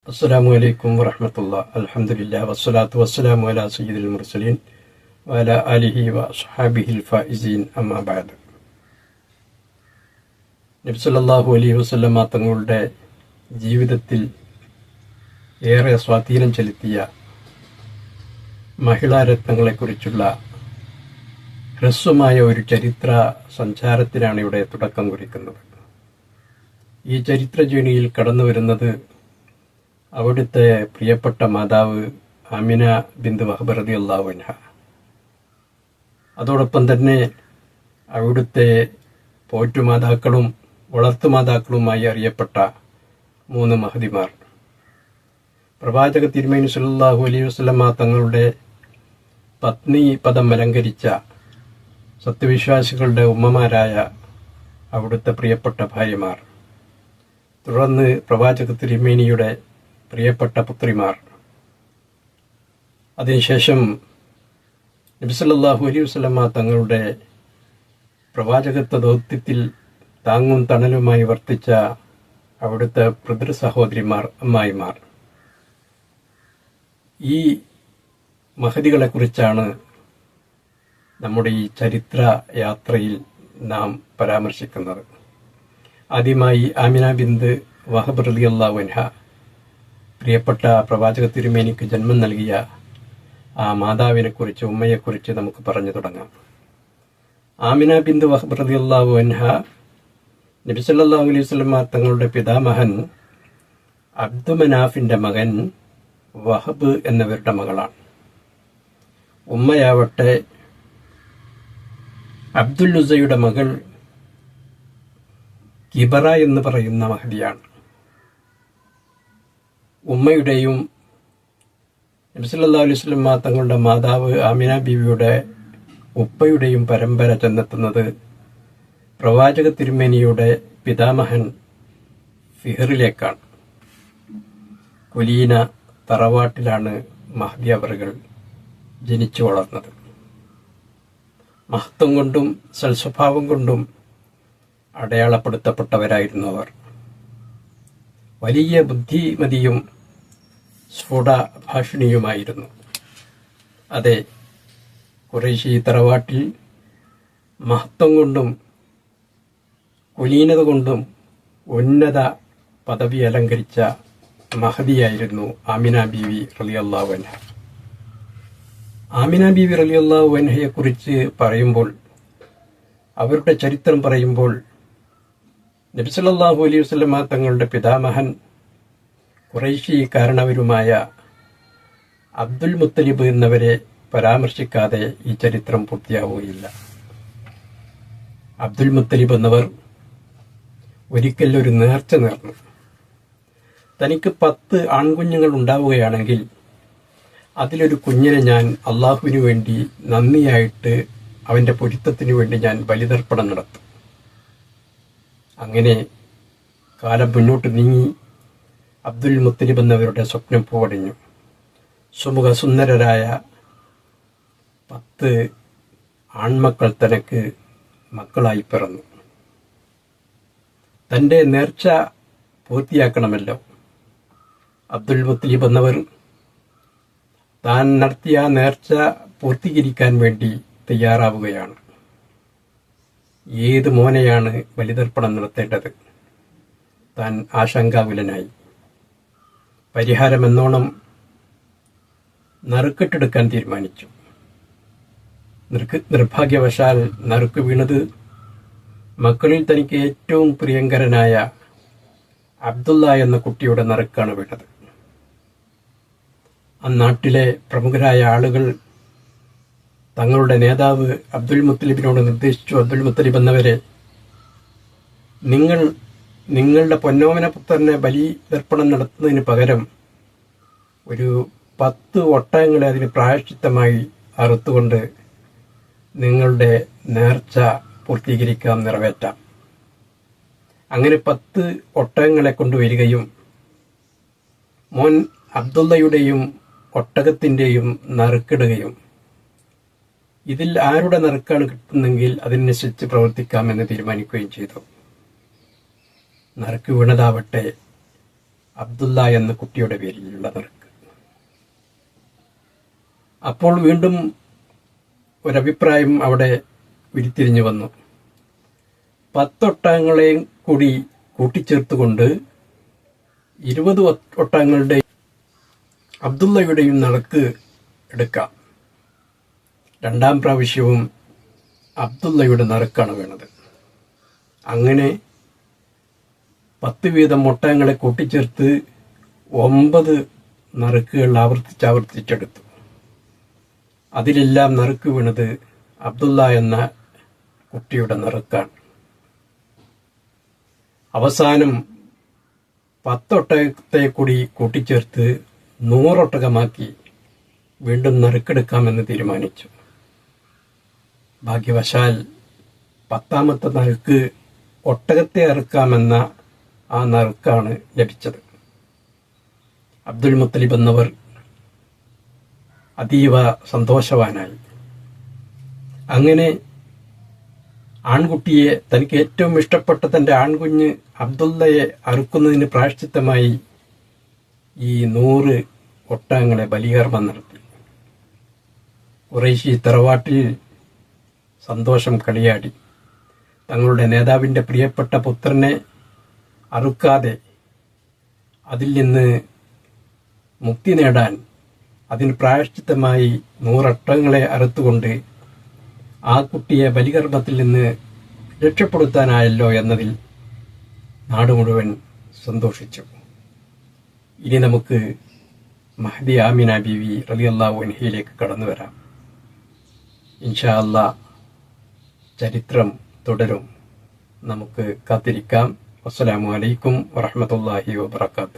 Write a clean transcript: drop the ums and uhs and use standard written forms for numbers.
അസ്സലാമു അലൈക്കും വറഹ്മത്തുള്ളാഹി. അൽഹംദുലില്ലാഹി വസ്സലാത്തു വസ്സലാമു അലാ സയ്യിദിൽ മുർസലീൻ വഅലാ ആലിഹി വഅസ്ഹാബിഹിൽ ഫായിസീൻ. അമ്മാ ബഅദ്. നബി സല്ലല്ലാഹു അലൈഹി വസല്ലമ തങ്ങളുടെ ജീവിതത്തിൽ ഏറെ സ്വാധീനം ചെലുത്തിയ മഹിളാരത്നങ്ങളെക്കുറിച്ചുള്ള ഹ്രസ്വമായ ഒരു ചരിത്ര സഞ്ചാരത്തിനാണ് ഇവിടെ തുടക്കം കുറിക്കുന്നത്. ഈ ചരിത്ര ജേണിയിൽ കടന്നു വരുന്നത് അവിടുത്തെ പ്രിയപ്പെട്ട മാതാവ് ആമിന ബിന്ത് വഹബ് റളിയല്ലാഹു അൻഹ, അതോടൊപ്പം തന്നെ അവിടുത്തെ പോറ്റുമാതാക്കളും വളർത്തുമാതാക്കളുമായി അറിയപ്പെട്ട 3 മഹദിമാർ, പ്രവാചക തിരുമേനി സല്ലല്ലാഹു അലൈഹി വസല്ലമ തങ്ങളുടെ പത്നി പദം അലങ്കരിച്ച സത്യവിശ്വാസികളുടെ ഉമ്മമാരായ അവിടുത്തെ പ്രിയപ്പെട്ട ഭാര്യമാർ, തുടർന്ന് പ്രവാചക തിരുമേനിയുടെ പ്രിയപ്പെട്ട പുത്രിമാർ, അതിനുശേഷം നബി സല്ലല്ലാഹു അലൈഹി വസല്ലമ തങ്ങളുടെ പ്രവാചകത്വ ദൗത്യത്തിൽ താങ്ങും തണലുമായി വർത്തിച്ച അവിടുത്തെ പിതൃ സഹോദരിമാർ, അമ്മായിമാർ. ഈ മഹദികളെക്കുറിച്ചാണ് നമ്മുടെ ഈ ചരിത്ര യാത്രയിൽ നാം പരാമർശിക്കുന്നത്. ആദ്യമായി ആമിന ബിന്ത് വഹബ് റളിയല്ലാഹു അൻഹ, പ്രിയപ്പെട്ട പ്രവാചക തിരുമേനിക്ക് ജന്മം നൽകിയ ആ മാതാവിനെക്കുറിച്ച്, ഉമ്മയെക്കുറിച്ച് നമുക്ക് പറഞ്ഞു തുടങ്ങാം. ആമിന ബിന്ത് വഹബ് റളിയല്ലാഹു അൻഹ നബി സല്ലല്ലാഹു അലൈഹി വസല്ലമ തങ്ങളുടെ പിതാമഹൻ അബ്ദുമനാഫിന്റെ മകൻ വഹബ് എന്നവരുടെ മകളാണ്. ഉമ്മയാവട്ടെ അബ്ദുൽ ഉസയുടെ മകൾ കിബറ എന്ന് പറയുന്ന മഹദിയാണ്. ഉമ്മയുടെയും നബി സല്ലല്ലാഹു അലൈഹി വസല്ലമ തങ്ങളുടെ മാതാവ് ആമിന ബീവിയുടെ ഉപ്പയുടെയും പരമ്പര ചെന്നെത്തുന്നത് പ്രവാചക തിരുമേനിയുടെ പിതാമഹൻ ഫിഹറിലേക്കാണ്. കുലീന തറവാട്ടിലാണ് മഹദി അവറുകൾ ജനിച്ചു വളർന്നത്. മഹത്വം കൊണ്ടും സൽസ്വഭാവം കൊണ്ടും അടയാളപ്പെടുത്തപ്പെട്ടവരായിരുന്നു അവർ. വലിയ ബുദ്ധിമതിയും സ്ഫുട ഭാഷിണിയുമായിരുന്നു. അതെ, ഖുറൈശി തറവാട്ടിൽ മഹത്വം കൊണ്ടും കുലീനത കൊണ്ടും ഉന്നത പദവി അലങ്കരിച്ച മഹദിയായിരുന്നു ആമിന ബീവി റളിയല്ലാഹു അൻഹ. ആമിന ബീവി റളിയല്ലാഹു അൻഹയെക്കുറിച്ച് പറയുമ്പോൾ, അവരുടെ ചരിത്രം പറയുമ്പോൾ, നബി സല്ലല്ലാഹു അലൈഹി വസല്ലമ തങ്ങളുടെ പിതാമഹൻ ഖുറൈശി കാരണവരുമായ അബ്ദുൽ മുത്തലിബ് എന്നവരെ പരാമർശിക്കാതെ ഈ ചരിത്രം പൂർത്തിയാവുകയില്ല. അബ്ദുൽ മുത്തലിബ് എന്നവർ ഒരിക്കൽ ഒരു നേർച്ച നേർന്നു. തനിക്ക് 10 ആൺകുഞ്ഞുങ്ങൾ ഉണ്ടാവുകയാണെങ്കിൽ അതിലൊരു കുഞ്ഞിനെ ഞാൻ അള്ളാഹുവിനു വേണ്ടി നന്ദിയായിട്ട് അവന്റെ പൊരുത്തത്തിനു വേണ്ടി ഞാൻ ബലിതർപ്പണം നടത്തും. അങ്ങനെ കാലം മുന്നോട്ട് നീങ്ങി. അബ്ദുൽ മുത്തലിബ് എന്നവരുടെ സ്വപ്നം പൂവടിഞ്ഞു. സുമുഖ സുന്ദരരായ 10 ആൺമക്കൾ തനക്ക് മക്കളായി പിറന്നു. തന്റെ നേർച്ച പൂർത്തിയാക്കണമല്ലോ. അബ്ദുൽ മുത്തലിബ് എന്നവർ താൻ നടത്തിയ നേർച്ച പൂർത്തീകരിക്കാൻ വേണ്ടി തയ്യാറാവുകയാണ്. ഏത് മോനെയാണ് ബലിതർപ്പണം നടത്തേണ്ടത്? താൻ ആശങ്കാകുലനായി. പരിഹാരമെന്നോണം നറുക്കെട്ടെടുക്കാൻ തീരുമാനിച്ചു. നിർഭാഗ്യവശാൽ നറുക്ക് വീണത് മക്കളിൽ തനിക്ക് ഏറ്റവും പ്രിയങ്കരനായ അബ്ദുള്ള എന്ന കുട്ടിയുടെ നറുക്കാണ് വീണത്. അന്നാട്ടിലെ പ്രമുഖരായ ആളുകൾ തങ്ങളുടെ നേതാവ് അബ്ദുൽ മുത്തലിബിനോട് നിർദ്ദേശിച്ചു, അബ്ദുൽ മുത്തലിബ് എന്നവരെ, നിങ്ങളുടെ പൊന്നോമന പുത്രനെ ബലിതർപ്പണം നടത്തുന്നതിന് പകരം ഒരു 10 ഒട്ടകങ്ങളെ അതിന് പ്രായശ്ചിത്തമായി അറുത്തുകൊണ്ട് നിങ്ങളുടെ നേർച്ച പൂർത്തീകരിക്കാം, നിറവേറ്റാം. അങ്ങനെ 10 ഒട്ടകങ്ങളെ കൊണ്ടുവരികയും മോൻ അബ്ദുള്ളയുടെയും ഒട്ടകത്തിന്റെയും നറുക്കിടുകയും, ഇതിൽ ആരുടെ നറുക്കാണ് കിട്ടുന്നെങ്കിൽ അതിനനുസരിച്ച് പ്രവർത്തിക്കാമെന്ന് തീരുമാനിക്കുകയും ചെയ്തു. നറുക്ക് വീണതാവട്ടെ അബ്ദുള്ള എന്ന കുട്ടിയുടെ പേരിലുള്ള നറുക്ക്. അപ്പോൾ വീണ്ടും ഒരഭിപ്രായം അവിടെ ഉരുത്തിരിഞ്ഞു വന്നു. 10 ഒട്ടകങ്ങളെയും കൂടി കൂട്ടിച്ചേർത്തുകൊണ്ട് 20 ഒട്ടകങ്ങളുടെ അബ്ദുള്ളയുടെയും നറുക്ക് എടുക്കാം. 2ാം പ്രാവശ്യവും അബ്ദുള്ളയുടെ നറുക്കാണ് വീണത്. അങ്ങനെ 10 വീതം ഒട്ടകങ്ങളെ കൂട്ടിച്ചേർത്ത് 9 നറുക്കുകൾ ആവർത്തിച്ചെടുത്തു. അതിലെല്ലാം നറുക്ക് വീണത് അബ്ദുള്ള എന്ന കുട്ടിയുടെ നറുക്കാണ്. അവസാനം 10 ഒട്ടകത്തെ കൂടി കൂട്ടിച്ചേർത്ത് 100 ഒട്ടകമാക്കി വീണ്ടും നറുക്കെടുക്കാമെന്ന് തീരുമാനിച്ചു. ഭാഗ്യവശാൽ 10ാമത്തെ നറുക്ക് ഒട്ടകത്തെ അറുക്കാമെന്ന ആ നറുക്കാണ് ലഭിച്ചത്. അബ്ദുൽ മുത്തലിബ് എന്നവർ അതീവ സന്തോഷവാനായി. അങ്ങനെ ആൺകുട്ടിയെ, തനിക്ക് ഏറ്റവും ഇഷ്ടപ്പെട്ട തന്റെ ആൺകുഞ്ഞ് അബ്ദുള്ളയെ അറുക്കുന്നതിന് പ്രായശ്ചിത്തമായി ഈ 100 ഒട്ടകങ്ങളെ ബലികർമ്മം നടത്തി. ഖുറൈശി തറവാട്ടിൽ സന്തോഷം കളിയാടി. തങ്ങളുടെ നേതാവിന്റെ പ്രിയപ്പെട്ട പുത്രനെ അറുക്കാതെ അതിൽ നിന്ന് മുക്തി നേടാൻ, അതിന് പ്രായശ്ചിത്തമായി 100 ഒട്ടകങ്ങളെ അറുത്തുകൊണ്ട് ആ കുട്ടിയെ ബലികർമ്മത്തിൽ നിന്ന് രക്ഷപ്പെടുത്താനായല്ലോ എന്നതിൽ നാട് മുഴുവൻ സന്തോഷിച്ചു. ഇനി നമുക്ക് മഹ്ദി ആമിന ബീവി റളിയല്ലാഹു അൻഹയിലേക്ക് കടന്നു വരാം. ഇൻഷാ അല്ലാഹ് ചരിത്രം തുടരും. നമുക്ക് കാത്തിരിക്കാം. അസ്സലാമു അലൈക്കും വറഹ്മത്തുള്ളാഹി വബറകാതുഹു.